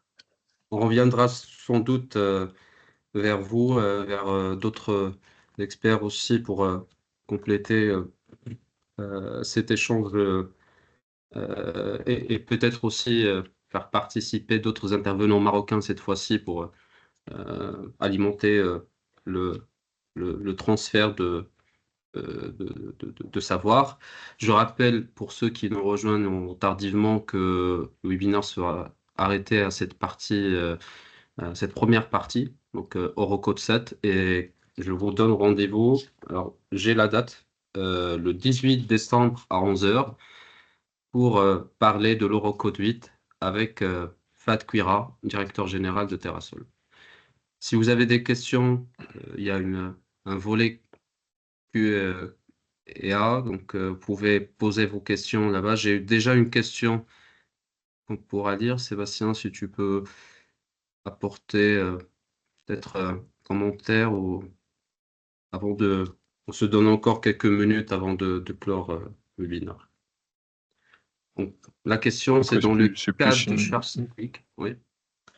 On reviendra sans doute vers vous, vers d'autres experts aussi pour compléter cet échange et peut-être aussi faire participer d'autres intervenants marocains cette fois-ci pour alimenter le, le transfert de savoir. Je rappelle pour ceux qui nous rejoignent tardivement que le webinaire sera arrêté à cette partie, cette première partie, donc Eurocode 7, et je vous donne rendez-vous. Alors, j'ai la date, le 18 décembre à 11 heures pour parler de l'Eurocode 8 avec Fat Quira, directeur général de Terrasol. Si vous avez des questions, il y a un volet Q&A, donc vous pouvez poser vos questions là-bas. J'ai eu déjà une question qu'on pourra lire. Sébastien, si tu peux apporter peut-être un commentaire avant on se donne encore quelques minutes avant de clore le webinaire. Donc, la question, c'est Après, dans le c'est cadre plus de charge cyclique. Oui.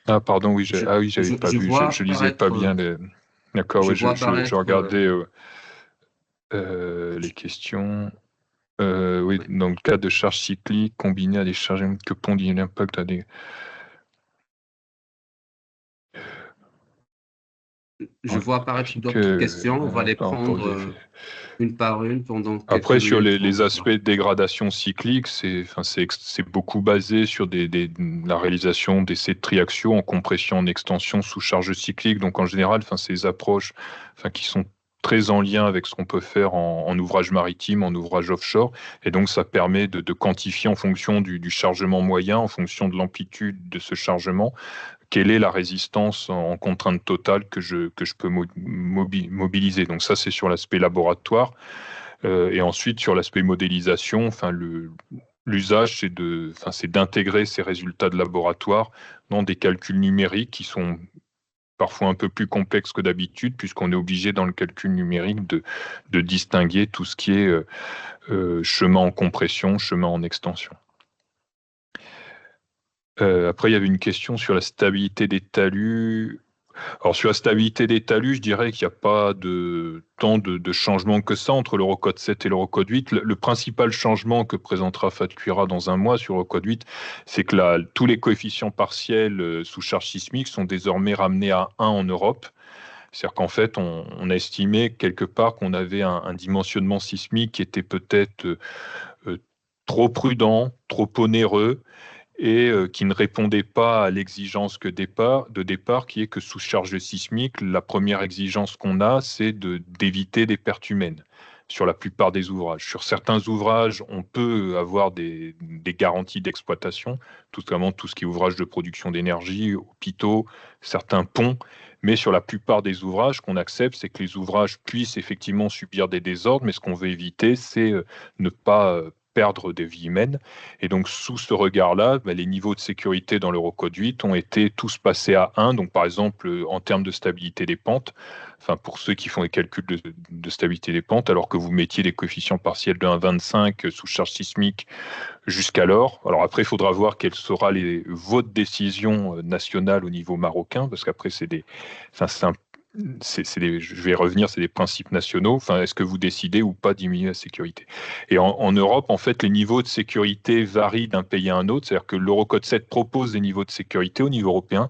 Ah, pardon, oui, j'avais pas vu, vois je lisais pas apparaître, bien les. D'accord, je ouais, vois je apparaître, regardais les je- questions. Oui, oui. dans le cas de charges cycliques combinées à des charges que pondent l'impact à des. Je vois apparaître d'autres Que, questions. On va les pour prendre les effets. une par une pendant quelques Après, sur minutes. les aspects de dégradation cyclique, c'est beaucoup basé sur la réalisation d'essais de triaxion en compression, en extension sous charge cyclique. Donc, en général, ces approches qui sont très en lien avec ce qu'on peut faire en ouvrage maritime, en ouvrage offshore. Et donc, ça permet de quantifier en fonction du chargement moyen, en fonction de l'amplitude de ce chargement, quelle est la résistance en contrainte totale que je peux mobiliser. Donc, ça, c'est sur l'aspect laboratoire. Et ensuite, sur l'aspect modélisation, l'usage, c'est d'intégrer ces résultats de laboratoire dans des calculs numériques qui sont parfois un peu plus complexes que d'habitude, puisqu'on est obligé dans le calcul numérique de distinguer tout ce qui est chemin en compression, chemin en extension. Après, il y avait une question sur la stabilité des talus. Alors, sur la stabilité des talus, je dirais qu'il n'y a pas tant de changements que ça entre l'Eurocode 7 et l'Eurocode 8. Le principal changement que présentera FATCURA dans un mois sur l'Eurocode 8, c'est que tous les coefficients partiels sous charge sismique sont désormais ramenés à 1 en Europe. C'est-à-dire qu'en fait, on a estimé quelque part qu'on avait un dimensionnement sismique qui était peut-être trop prudent, trop onéreux, et qui ne répondait pas à l'exigence de départ, qui est que sous charge sismique, la première exigence qu'on a, c'est d'éviter des pertes humaines sur la plupart des ouvrages. Sur certains ouvrages, on peut avoir des garanties d'exploitation, notamment tout ce qui est ouvrage de production d'énergie, hôpitaux, certains ponts. Mais sur la plupart des ouvrages, qu'on accepte, c'est que les ouvrages puissent effectivement subir des désordres, mais ce qu'on veut éviter, c'est ne pas perdre des vies humaines. Et donc, sous ce regard-là, les niveaux de sécurité dans l'Eurocode 8 ont été tous passés à 1. Donc, par exemple, en termes de stabilité des pentes, enfin, pour ceux qui font les calculs de stabilité des pentes, alors que vous mettiez les coefficients partiels de 1,25 sous charge sismique jusqu'alors. Alors après, il faudra voir quelles seront votre décision nationale au niveau marocain, parce qu'après, je vais revenir, c'est des principes nationaux. Enfin, est-ce que vous décidez ou pas diminuer la sécurité? Et en Europe, en fait, les niveaux de sécurité varient d'un pays à un autre. C'est-à-dire que l'Eurocode 7 propose des niveaux de sécurité au niveau européen,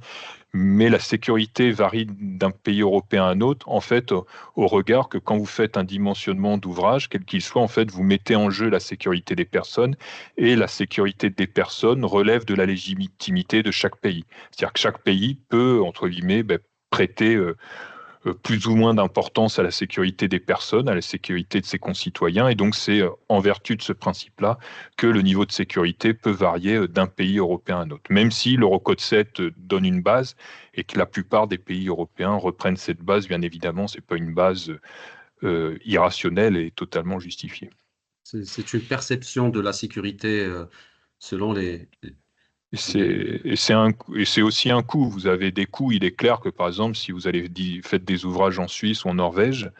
mais la sécurité varie d'un pays européen à un autre, en fait, au regard que quand vous faites un dimensionnement d'ouvrage, quel qu'il soit, en fait, vous mettez en jeu la sécurité des personnes, et la sécurité des personnes relève de la légitimité de chaque pays. C'est-à-dire que chaque pays peut, entre guillemets, prêter plus ou moins d'importance à la sécurité des personnes, à la sécurité de ses concitoyens. Et donc, c'est en vertu de ce principe-là que le niveau de sécurité peut varier d'un pays européen à un autre. Même si l'Eurocode 7 donne une base et que la plupart des pays européens reprennent cette base, bien évidemment, ce n'est pas une base irrationnelle et totalement justifiée. C'est une perception de la sécurité selon Et c'est aussi un coût. Vous avez des coûts. Il est clair que, par exemple, si vous faites des ouvrages en Suisse ou en Norvège,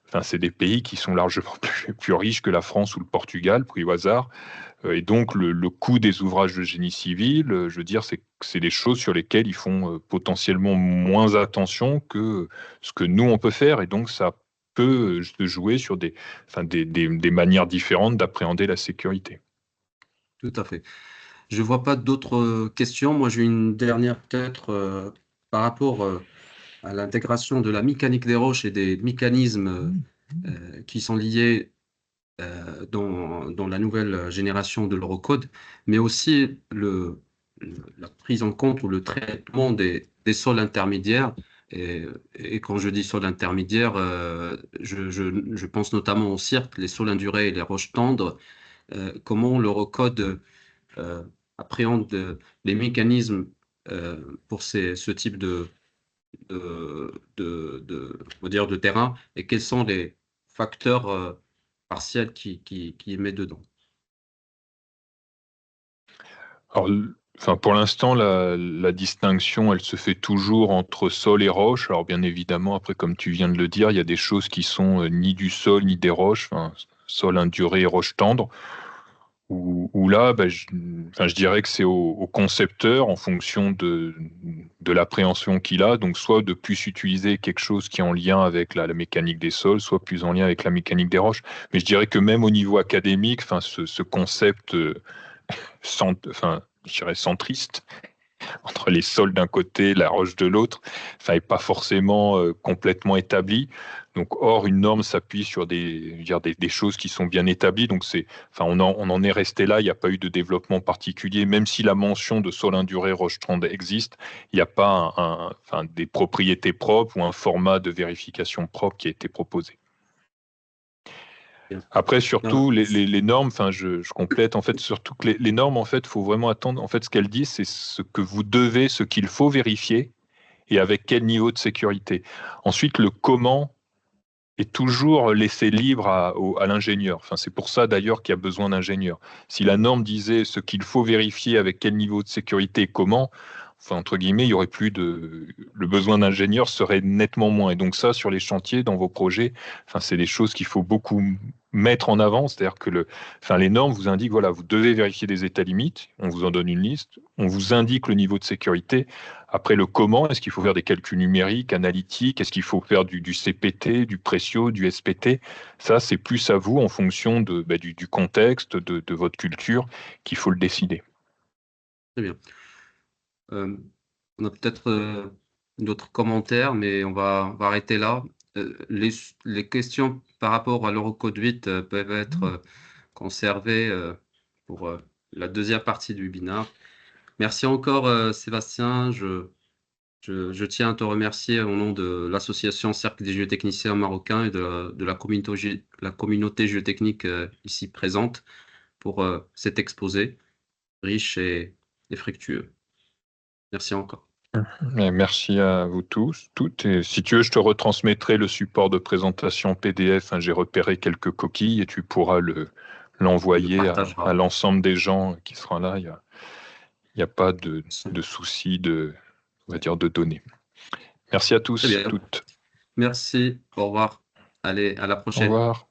enfin, c'est des pays qui sont largement plus riches que la France ou le Portugal, pris au hasard. Et donc, le coût des ouvrages de génie civil, je veux dire, c'est des choses sur lesquelles ils font potentiellement moins attention que ce que nous, on peut faire. Et donc, ça peut se jouer sur des manières différentes d'appréhender la sécurité. Tout à fait. Je vois pas d'autres questions. Moi, j'ai une dernière peut-être par rapport à l'intégration de la mécanique des roches et des mécanismes qui sont liés dans la nouvelle génération de l'Eurocode, mais aussi la prise en compte ou le traitement des sols intermédiaires. Et quand je dis sols intermédiaires, je pense notamment au cirque, les sols indurés et les roches tendres. Comment l'Eurocode euh, appréhende les mécanismes pour ce type on va dire de terrain et quels sont les facteurs partiels qui met dedans. Alors, enfin, pour l'instant, la distinction, elle se fait toujours entre sol et roche. Alors, bien évidemment, après, comme tu viens de le dire, il y a des choses qui sont ni du sol ni des roches, enfin, sol induré et roche tendre. Où là, enfin, je dirais que c'est au concepteur, en fonction de l'appréhension qu'il a, donc soit de plus utiliser quelque chose qui est en lien avec la mécanique des sols, soit plus en lien avec la mécanique des roches. Mais je dirais que même au niveau académique, enfin, ce concept enfin, je dirais centriste, entre les sols d'un côté, la roche de l'autre, enfin, n'est pas forcément complètement établi. Donc, or, une norme s'appuie sur je veux dire, des choses qui sont bien établies. Donc, enfin, on en est resté là. Il n'y a pas eu de développement particulier. Même si la mention de sol induré roche tendre existe, il n'y a pas enfin, des propriétés propres ou un format de vérification propre qui a été proposé. Bien. Après, Non, surtout, les normes, enfin, je complète, en fait, surtout que les normes, en fait, faut vraiment attendre, en fait, ce qu'elles disent, c'est ce que vous devez, ce qu'il faut vérifier et avec quel niveau de sécurité. Ensuite, le comment est toujours laissé libre à l'ingénieur. Enfin, c'est pour ça, d'ailleurs, qu'il y a besoin d'ingénieurs. Si la norme disait ce qu'il faut vérifier avec quel niveau de sécurité et comment, enfin, entre guillemets, il y aurait plus le besoin d'ingénieurs serait nettement moins. Et donc ça, sur les chantiers, dans vos projets, enfin, c'est des choses qu'il faut beaucoup mettre en avant. C'est-à-dire que enfin, les normes vous indiquent, voilà, vous devez vérifier des états limites. On vous en donne une liste. On vous indique le niveau de sécurité. Après, le comment, est-ce qu'il faut faire des calculs numériques, analytiques? Est-ce qu'il faut faire du CPT, du Précio, du SPT? Ça, c'est plus à vous, en fonction du contexte, de votre culture, qu'il faut le décider. très bien. On a peut-être d'autres commentaires, mais on va arrêter là. Les questions par rapport à l'Eurocode 8 peuvent être conservées pour la deuxième partie du webinaire. Merci encore, Sébastien. Je tiens à te remercier au nom de l'association Cercle des géotechniciens marocains et de la communauté géotechnique ici présente pour cet exposé riche et fructueux. Merci encore. Et merci à vous tous, toutes. Et si tu veux, je te retransmettrai le support de présentation PDF. J'ai repéré quelques coquilles et tu pourras l'envoyer à l'ensemble des gens qui seront là. Il n'y a pas de souci on va dire, de données. Merci à tous, toutes. Merci. Au revoir. Allez, à la Au prochaine. revoir.